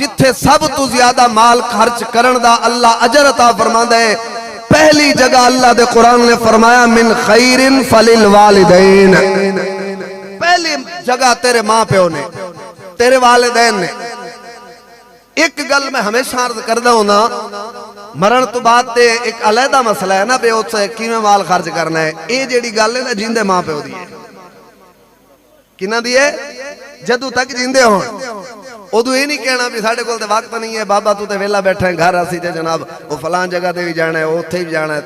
جتھے سب تو زیادہ مال خرچ کرن دا اللہ اجر عطا فرماندا ہے، پہلی جگہ اللہ دے قرآن نے فرمایا من خیر فللوالدین، پہلی جگہ تیرے ماں پیو نے، تیرے والدین نے۔ ایک گل میں ہمیشہ عرض کردہ ہوں نا، مرن تو بعد تے ایک علیحدہ مسئلہ ہے نا بے اوت سے کیویں مال خرچ کرنا ہے، اے جیڑی گل ہے نا جیندے ماں پیو دیئے کنا دیئے جدو تک جیندے ہوں، ادو یہ نہیں کہنا بھی ساڑھے کول تے وقت نہیں ہے، بابا تو تے ویلا بیٹھا ہے گھر اسی تے جناب وہ فلان جگہ تے بھی جانا ہے، وہ اتھے بھی جانا ہے،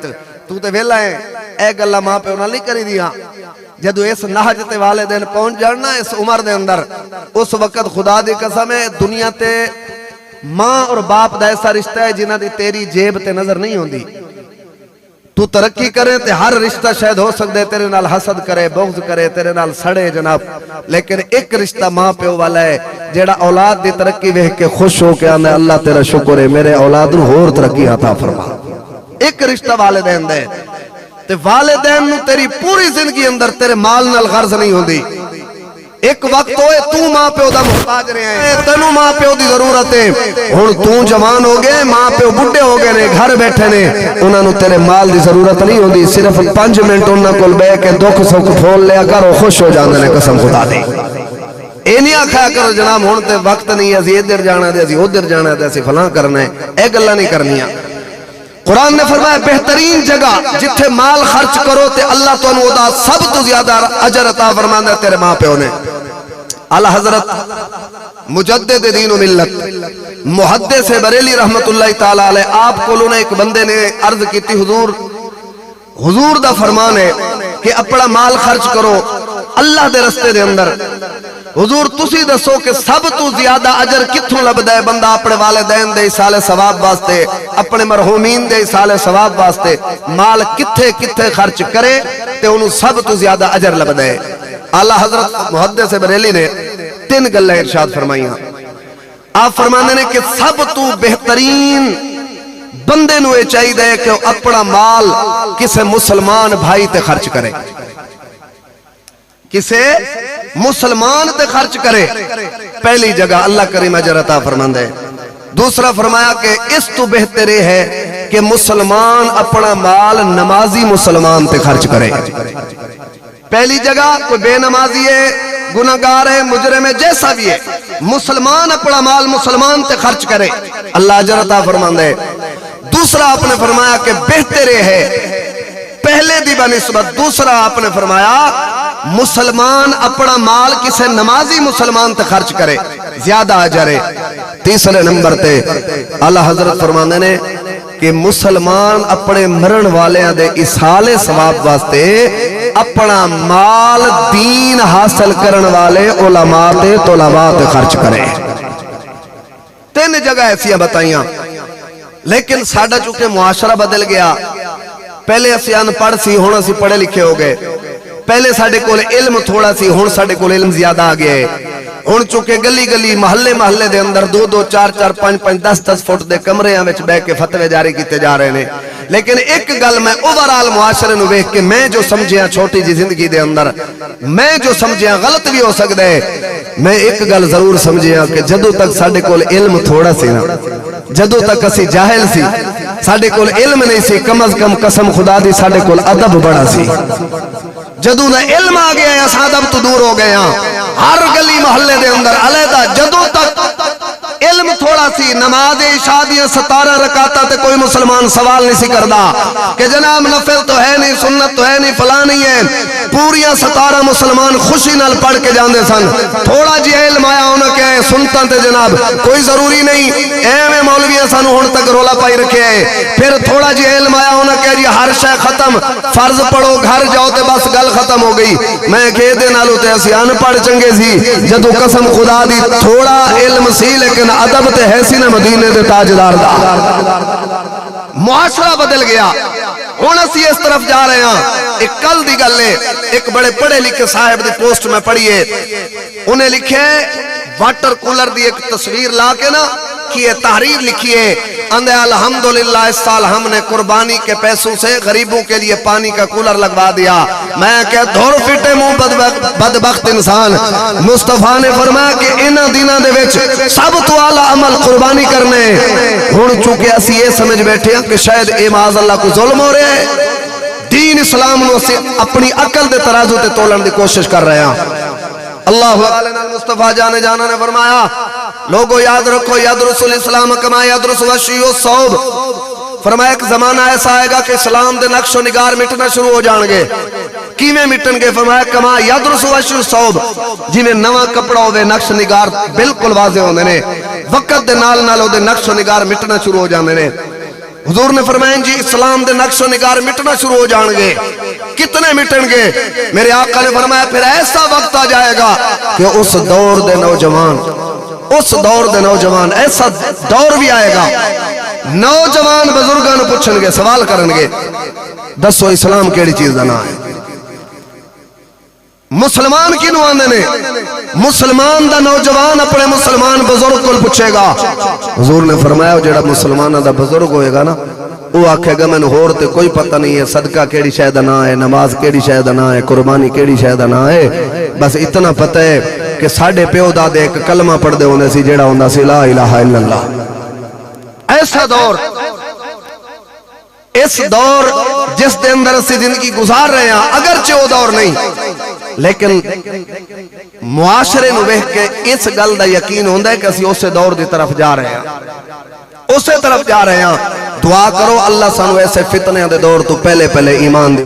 تو تے ویلا ہے، اے گلہ ماں پیو نہ نہیں کری دیا۔ جدو اس نحج تے والدین پہنچ جانا اس عمر دے اندر، اس وقت خدا دی قسم ہے دنیا تے ماں اور باپ دا ایسا رشتہ ہے جنہ دی تیری جیب تے نظر نہیں ہوندی۔ تو ترقی کرے تے ہر رشتہ شاید ہو سکتے تیرے نال حسد کرے، بغض کرے، تیرے نال سڑے جناب، لیکن ایک رشتہ ماں پیو والا ہے جیڑا اولاد دی ترقی ویکھ کے خوش ہو کے آندے اللہ تیرا شکر ہے میرے اولاد نو ہور ترقی عطا فرما۔ ایک رشتہ والدین دے تے والدین نو تیری پوری زندگی اندر تیرے مال نال غرض نہیں ہوندی۔ ایک وقت ہوئے تو ماں پیو دا محتاج رہے ہیں، تینوں ماں پیو دی ضرورت ہے، ہن تو جوان ہو گئے، ماں پیو بڈھے ہو گئے نے، گھر بیٹھے نے، انہاں نو تیرے مال دی ضرورت نہیں ہوندی، صرف 5 منٹ انہاں کول بیٹھ کے دکھ سکھ پھول لیا کرو، خوش ہو جاندے نے قسم خدا دی۔ اے نہیں آکھیا کرو جناب ہن تے وقت نہیں ہے، اسی ادھر جانا ہے، اسی ادھر جانا ہے، اسی فلاں کرنا ہے، اے گلاں نہیں کرنیاں۔ قرآن نے فرمایا بہترین جگہ جتھے مال خرچ کرو تے اللہ تو انہوں دا سب تو زیادہ اجر عطا فرماندہ تیرے ماں پیو نے۔ اللہ حضرت مجدد دین و ملت محدث بریلی رحمت اللہ تعالیٰ علیہ آپ کو لونے ایک بندے نے عرض کی تھی حضور دا فرمان ہے کہ اپنا مال خرچ کرو اللہ دے رستے دے اندر۔ حضور تسی دسو کہ سب تو زیادہ اجر کتھوں لبدا ہے بندہ اپنے والدین دے اصال ثواب واسطے، اپنے مرحومین دے اصال ثواب واسطے مال کتھے کتھے خرچ کرے تے انہوں سب تو زیادہ اجر لبدا ہے۔ اللہ حضرت محدث بریلی نے 3 گلیں ارشاد فرمائیاں۔ آپ فرمانے نے کہ سب تو بہترین بندے نوے چاہی دے کہ اپنا مال کسے مسلمان بھائی تے خرچ کرے، کسے مسلمان تے خرچ کرے، پہلی جگہ اللہ کریم اجر عطا فرماندے۔ دوسرا فرمایا کہ اس تو بہتر ہے کہ مسلمان اپنا مال نمازی مسلمان تے خرچ کرے۔ پہلی جگہ کوئی بے نمازی ہے، گناہگار ہے، مجرم ہے، جیسا بھی ہے، مسلمان اپنا مال مسلمان تے خرچ کرے، اللہ اجر عطا فرماندے۔ دوسرا آپ نے فرمایا کہ بہتر ہے، پہلے دی بنسبت دوسرا آپ نے فرمایا مسلمان اپنا مال کسے نمازی مسلمان تے خرچ کرے، زیادہ اجر ہے۔ تیسرے نمبر تے اللہ حضرت فرماندے نے کہ مسلمان اپنے مرن والے دے اصال ثواب واسطے اپنا مال دین حاصل کرن والے علماء تے طلباء تے خرچ کرے۔ 3 جگہ ایسیاں بتائیاں، لیکن ساڈا چونکہ معاشرہ بدل گیا، پہلے اسی ان پڑھ سی ہن اسی پڑھے لکھے ہو گئے، پہلے ساڈے کول علم تھوڑا سی ہن ساڈے کول علم زیادہ آ گیا ہے، ہن چونکہ گلی گلی محلے دے اندر 2 4 4 5 10 فٹ دے کمریاں وچ بیٹھ کے فتوی جاری کیتے جا رہے ہیں۔ لیکن ایک گل میں اوورال معاشرے نو ویکھ کے میں جو سمجھیاں چھوٹی جی زندگی دے اندر میں جو سمجھیاں غلط بھی ہو سکدا ہے، میں ایک گل ضرور سمجھیاں کہ جدوں تک ساڈے کول علم تھوڑا سی نا، جدوں تک اسی جاہل سی، ساڈے کول علم نہیں سی، کم از کم قسم خدا دی ساڈے کول ادب بڑا سی۔ جدوں نہ علم آ گیا ہے ادب تو دور ہو گئے ہاں، ہر گلی محلے دے اندر علیحدہ جدوں تک علم تھوڑا سی، نماز عشاء دیاں 17 رکعتاں تے کوئی مسلمان سوال نہیں سی کردا کہ جناب نفل تو ہے نہیں، سنت تو ہے نہیں، فلاں نہیں ہے، پوریاں 17 مسلمان خوشی نال پڑھ کے جاندے سن۔ تھوڑا جی علم آیا انہاں کہ سنتاں تے جناب کوئی ضروری نہیں، ایویں مولویاں سانو ہن تک رولا پائی رکھے ہے۔ پھر تھوڑا جی علم آیا انہاں کہ جی ہر شے ختم، فرض پڑھو گھر جاؤ تے بس گل ختم ہو گئی۔ میں کہ دے نالوں تے اسی ان پڑھ چنگے سی، جدوں قسم خدا دی تھوڑا علم سی لیکن ادب تے ہے سی نا مدینے دے تاجدار دا۔ معاشرہ بدل گیا، ہن اسی اس طرف جا رہے ہیں۔ ایک کل دی گل ہے، ایک بڑے پڑھے لکھے صاحب دی پوسٹ میں پڑھی ہے، انہیں لکھے واٹر کولر دی ایک تصویر لا کے نا کیے تحریر لکھیے اندے الحمدللہ اس سال ہم نے قربانی کے پیسوں سے غریبوں کے لیے پانی کا کولر لگوا دیا. میں کہ دھور فٹے منہ بدبخت انسان. مصطفیٰ نے فرمایا کہ انہاں دناں دے وچ سب تو اعلی عمل قربانی کرنے. ہن چونکہ اسی یہ سمجھ بیٹھے ہیں کہ شاید اے معاذ اللہ کو ظلم ہو رہا ہے, دین اسلام نو سے اپنی عقل دے ترازو تے تولن دی کوشش کر رہے ہیں. اللہ علیہ مصطفیٰ جانا نے فرمایا لوگوں یاد رکھو یدرس الاسلام کما یدرس وشی الصوب. فرمایا ایک زمانہ ایسا آئے گا کہ اسلام دے نقش و نگار مٹنا شروع ہو جان گے. کیویں مٹن گے؟ فرمایا کما یدرس وشی الصوب, جویں نواں کپڑا ہوے نقش نگار بالکل واضح ہوندے نے, وقت دے نال نال او دے نقش و نگار مٹنا شروع ہو جاندے نے. حضور نے فرمایا جی اسلام دے نقش و نگار مٹنا شروع ہو جان گے. کتنے مٹن گے؟ میرے آقا نے فرمایا پھر ایسا وقت آ جائے گا کہ اس دور دے نوجوان ایسا دور بھی آئے گا, نوجوان بزرگاں نوں پوچھن گے, سوال کرن گے, دسو اسلام کیڑی چیز دا نام ہے؟ مسلمان کی نو آندے نے؟ مسلمان دا نوجوان اپنے مسلمان بزرگ کو پوچھے گا. حضور نے فرمایا جڑا مسلمانہ دا بزرگ ہوئے گا نا, وہ آکھے گا میں نے ہور تے کوئی پتہ نہیں ہے, صدقہ کیڑی شے دا نام ہے, نماز کیڑی شے دا نام ہے, قربانی کیڑی شے دا نام ہے, بس اتنا پتہ ہے کہ ساڈے پیو دادے ایک کلمہ پڑھ دے ہوندے سی جڑا ہوندا سی لا الہ الا اللہ. ایسا دور, اس دور جس دے اندر اسی زندگی گزار رہے ہیں, اگرچہ وہ دور نہیں لیکن معاشرے نو ویکھ کے اس گل دا یقین ہوندا ہے کہ اسی اسے دور دی طرف جا رہے ہیں, اسے طرف جا رہے ہیں. دعا کرو اللہ سانو ایسے فتنے دے دور تو پہلے ایمان دے